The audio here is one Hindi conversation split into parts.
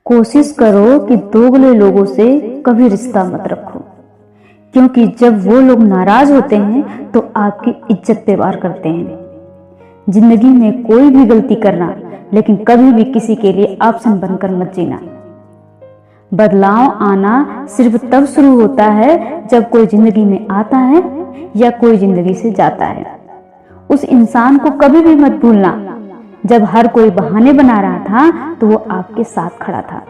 कोशिश करो कि दोगले लोगों से कभी रिश्ता मत रखो, क्योंकि जब वो लोग नाराज होते हैं तो आपकी इज्जत पे वार करते हैं। जिंदगी में कोई भी गलती करना, लेकिन कभी भी किसी के लिए ऑप्शन बनकर मत जीना। बदलाव आना सिर्फ तब शुरू होता है जब कोई जिंदगी में आता है या कोई जिंदगी से जाता है। उस इंसान को कभी भी मत भूलना जब हर कोई बहाने बना रहा था तो वो आपके साथ खड़ा था।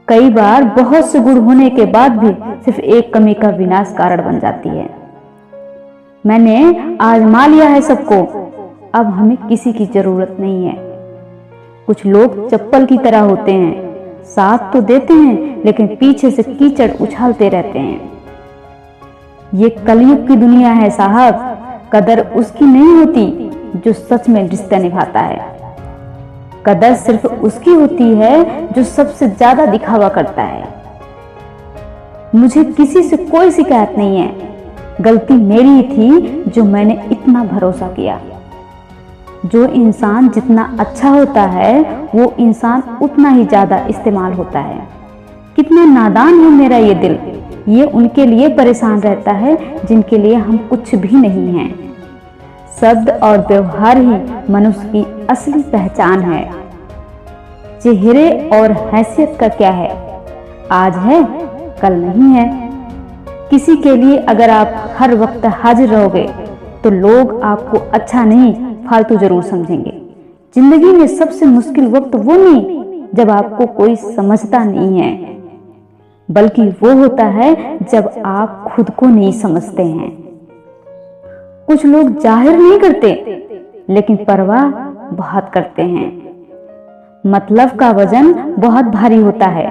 कई बार बहुत से गुण होने के बाद भी सिर्फ एक कमी का विनाश कारण बन जाती है। मैंने आजमा लिया है सबको, अब हमें किसी की जरूरत नहीं है। कुछ लोग चप्पल की तरह होते हैं, साथ तो देते हैं लेकिन पीछे से कीचड़ उछालते रहते हैं। ये कलयुग की दुनिया है साहब, कदर उसकी नहीं होती जो सच में रिश्ता निभाता है। कदर सिर्फ उसकी होती है जो सबसे ज्यादा दिखावा करता है। मुझे किसी से कोई शिकायत नहीं है, गलती मेरी ही थी जो मैंने इतना भरोसा किया। जो इंसान जितना अच्छा होता है वो इंसान उतना ही ज्यादा इस्तेमाल होता है। कितना नादान है मेरा ये दिल, ये उनके लिए परेशान रहता है जिनके लिए हम कुछ भी नहीं हैं। शब्द और व्यवहार ही मनुष्य की असली पहचान है। चेहरे और हैसियत का क्या है, आज है कल नहीं है। किसी के लिए अगर आप हर वक्त हाजिर रहोगे तो लोग आपको अच्छा नहीं फालतू जरूर समझेंगे। जिंदगी में सबसे मुश्किल वक्त वो नहीं जब आपको कोई समझता नहीं है, बल्कि वो होता है जब आप खुद को नहीं समझते हैं। कुछ लोग जाहिर नहीं करते लेकिन परवाह बहुत करते हैं। मतलब का वजन बहुत भारी होता है,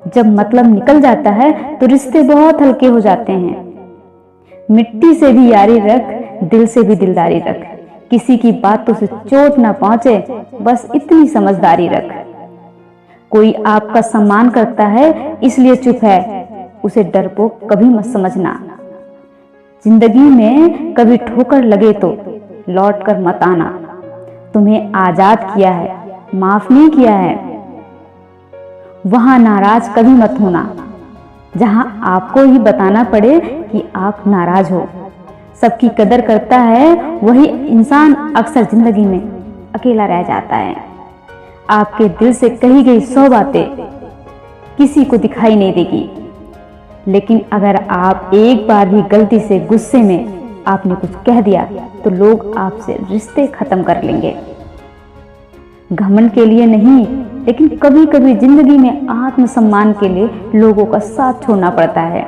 जब मतलब निकल जाता है तो रिश्ते बहुत हल्के हो जाते हैं। मिट्टी से भी यारी रख, दिल से भी दिलदारी रख। किसी की बातों से चोट ना पहुंचे, बस इतनी समझदारी रख। कोई आपका सम्मान करता है इसलिए चुप है, उसे डरपोक कभी मत समझना। जिंदगी में कभी ठोकर लगे तो लौट कर मत आना। तुम्हें आजाद किया है, माफ नहीं किया है। वहां नाराज कभी मत होना जहां आपको ही बताना पड़े कि आप नाराज हो। सबकी कदर करता है वही इंसान अक्सर जिंदगी में अकेला रह जाता है। आपके दिल से कही गई 100 बातें किसी को दिखाई नहीं देगी, लेकिन अगर आप एक बार भी गलती से गुस्से में आपने कुछ कह दिया तो लोग आपसे रिश्ते खत्म कर लेंगे। घमंड के लिए नहीं, लेकिन कभी कभी जिंदगी में आत्मसम्मान के लिए लोगों का साथ छोड़ना पड़ता है।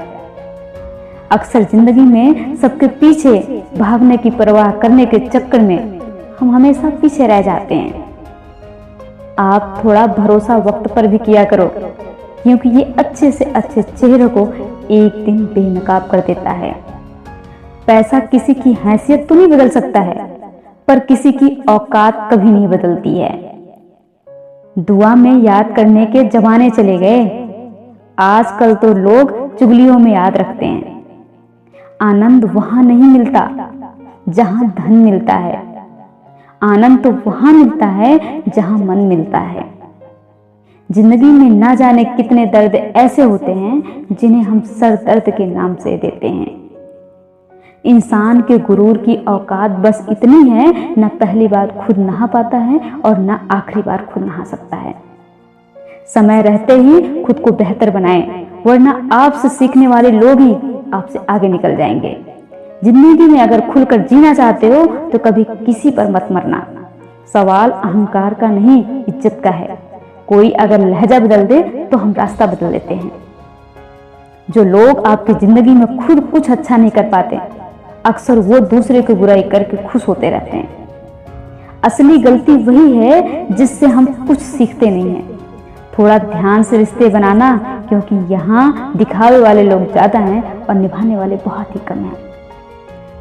अक्सर जिंदगी में सबके पीछे भागने की परवाह करने के चक्कर में हम हमेशा पीछे रह जाते हैं। आप थोड़ा भरोसा वक्त पर भी किया करो, क्योंकि ये अच्छे से अच्छे चेहरे को एक दिन बेनकाब कर देता है। पैसा किसी की हैसियत तो नहीं बदल सकता है, पर किसी की औकात कभी नहीं बदलती है। दुआ में याद करने के जमाने चले गए, आजकल तो लोग चुगलियों में याद रखते हैं। आनंद वहां नहीं मिलता जहां धन मिलता है, आनंद तो वहां मिलता है जहां मन मिलता है। जिंदगी में ना जाने कितने दर्द ऐसे होते हैं जिन्हें हम सर दर्द के नाम से देते हैं। इंसान के गुरूर की औकात बस इतनी है, ना पहली बार खुद नहा पाता है और ना आखिरी बार खुद नहा सकता है। समय रहते ही खुद को बेहतर बनाएं, वरना आपसे सीखने वाले लोग ही आपसे आगे निकल जाएंगे। जिंदगी में अगर खुलकर जीना चाहते हो तो कभी किसी पर मत मरना। सवाल अहंकार का नहीं, इज्जत का है। कोई अगर लहजा बदल दे तो हम रास्ता बदल लेते हैं। जो लोग आपकी जिंदगी में खुद कुछ अच्छा नहीं कर पाते, अक्सर वो दूसरे की बुराई करके खुश होते रहते हैं। असली गलती वही है जिससे हम कुछ सीखते नहीं हैं। थोड़ा ध्यान से रिश्ते बनाना, क्योंकि यहाँ दिखावे वाले लोग ज्यादा हैं और निभाने वाले बहुत ही कम हैं।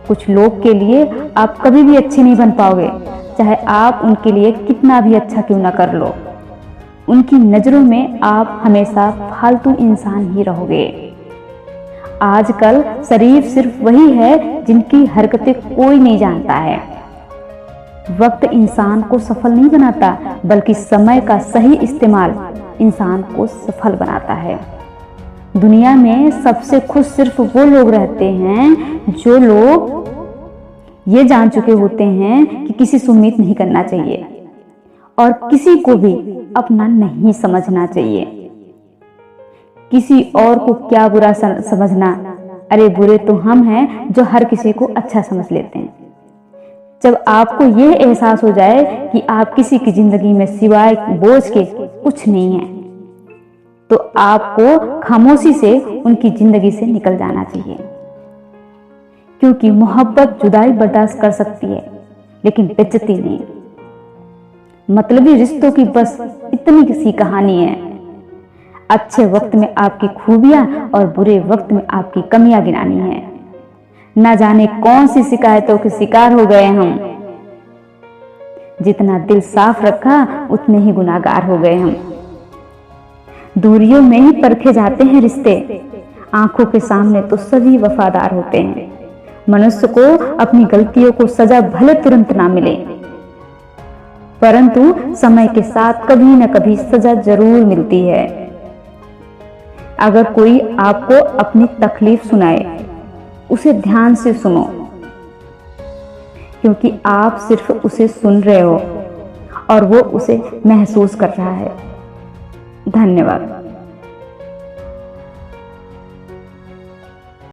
कुछ लोग के लिए आप कभी भी अच्छे नहीं बन पाओगे, चाहे आप उनके लिए कितना भी अच्छा क्यों ना कर लो। उनकी नजरों में आप हमेशा फालतू इंसान ही रहोगे। आजकल शरीफ सिर्फ वही है जिनकी हरकतें कोई नहीं जानता है। वक्त इंसान को सफल नहीं बनाता, बल्कि समय का सही इस्तेमाल इंसान को सफल बनाता है। दुनिया में सबसे खुश सिर्फ वो लोग रहते हैं जो लोग ये जान चुके होते हैं कि किसी से उम्मीद नहीं करना चाहिए और किसी को भी अपना नहीं समझना चाहिए। किसी और को क्या बुरा समझना, अरे बुरे तो हम हैं जो हर किसी को अच्छा समझ लेते हैं। जब आपको यह एहसास हो जाए कि आप किसी की जिंदगी में सिवाय बोझ के कुछ नहीं है, तो आपको खामोशी से उनकी जिंदगी से निकल जाना चाहिए। क्योंकि मोहब्बत जुदाई बर्दाश्त कर सकती है लेकिन बेइज्जती नहीं। मतलबी रिश्तों की बस इतनी सी कहानी है। अच्छे वक्त में आपकी खूबियां और बुरे वक्त में आपकी कमियां गिनानी है। ना जाने कौन सी शिकायतों के शिकार हो गए हम। जितना दिल साफ रखा उतने ही गुनाहगार हो गए हम। दूरियों में ही परखे जाते हैं रिश्ते, आंखों के सामने तो सभी वफादार होते हैं। मनुष्य को अपनी गलतियों को सजा भले तुरंत ना मिले, परंतु समय के साथ कभी न कभी सजा जरूर मिलती है। अगर कोई आपको अपनी तकलीफ सुनाए, उसे ध्यान से सुनो, क्योंकि आप सिर्फ उसे सुन रहे हो और वो उसे महसूस कर रहा है। धन्यवाद।